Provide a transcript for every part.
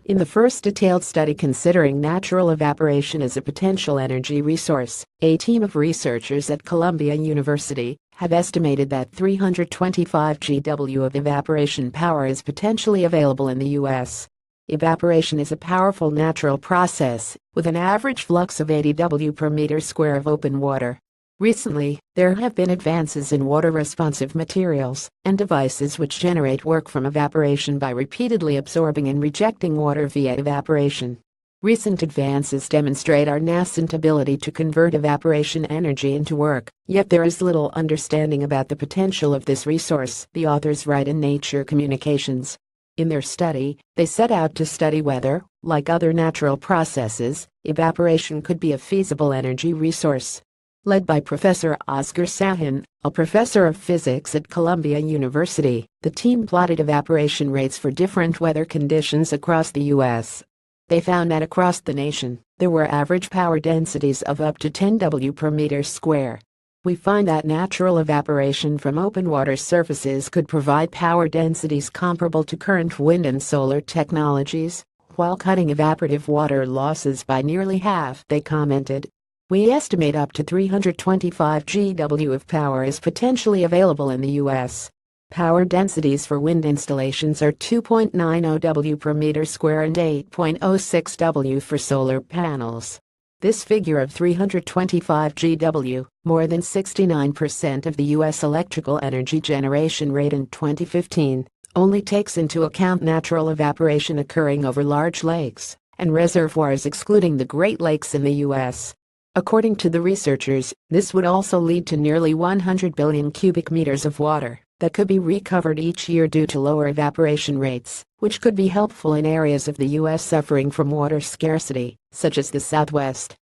In the first detailed study considering natural evaporation as a potential energy resource, a team of researchers at Columbia University have estimated that 325 GW of evaporation power is potentially available in the U.S. Evaporation is a powerful natural process, with an average flux of 80 W per meter square of open water. Recently, there have been advances in water-responsive materials and devices which generate work from evaporation by repeatedly absorbing and rejecting water via evaporation. Recent advances demonstrate our nascent ability to convert evaporation energy into work, yet there is little understanding about the potential of this resource, the authors write in Nature Communications. In their study, they set out to study whether, like other natural processes, evaporation could be a feasible energy resource. Led by Professor Oscar Sahin, a professor of physics at Columbia University, the team plotted evaporation rates for different weather conditions across the U.S. They found that across the nation, there were average power densities of up to 10 W per meter square. We find that natural evaporation from open water surfaces could provide power densities comparable to current wind and solar technologies, while cutting evaporative water losses by nearly half, they commented. We estimate up to 325 GW of power is potentially available in the U.S. Power densities for wind installations are 2.90 W per meter square and 8.06 W for solar panels. This figure of 325 GW, more than 69% of the U.S. electrical energy generation rate in 2015, only takes into account natural evaporation occurring over large lakes and reservoirs excluding the Great Lakes in the U.S. According to the researchers, this would also lead to nearly 100 billion cubic meters of water that could be recovered each year due to lower evaporation rates, which could be helpful in areas of the U.S. suffering from water scarcity, such as the Southwest.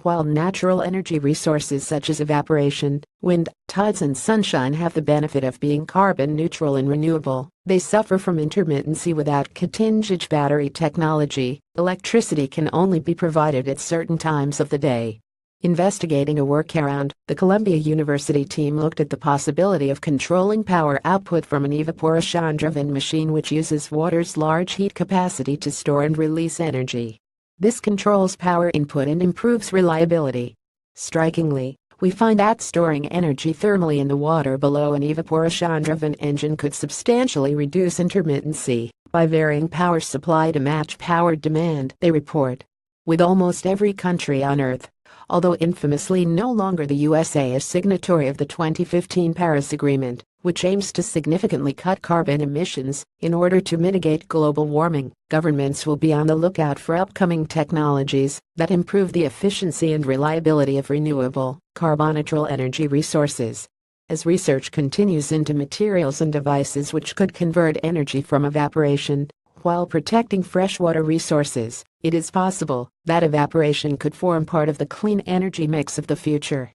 While natural energy resources such as evaporation, wind, tides and sunshine have the benefit of being carbon neutral and renewable, they suffer from intermittency without cutting-edge battery technology. Electricity can only be provided at certain times of the day. Investigating a workaround, the Columbia University team looked at the possibility of controlling power output from an evaporation-driven machine which uses water's large heat capacity to store and release energy. This controls power input and improves reliability. Strikingly, we find that storing energy thermally in the water below an evaporation-driven engine could substantially reduce intermittency by varying power supply to match power demand, they report. With almost every country on Earth, although infamously no longer the USA is signatory of the 2015 Paris Agreement, which aims to significantly cut carbon emissions in order to mitigate global warming, governments will be on the lookout for upcoming technologies that improve the efficiency and reliability of renewable, carbon-neutral energy resources. As research continues into materials and devices which could convert energy from evaporation, while protecting freshwater resources, it is possible that evaporation could form part of the clean energy mix of the future.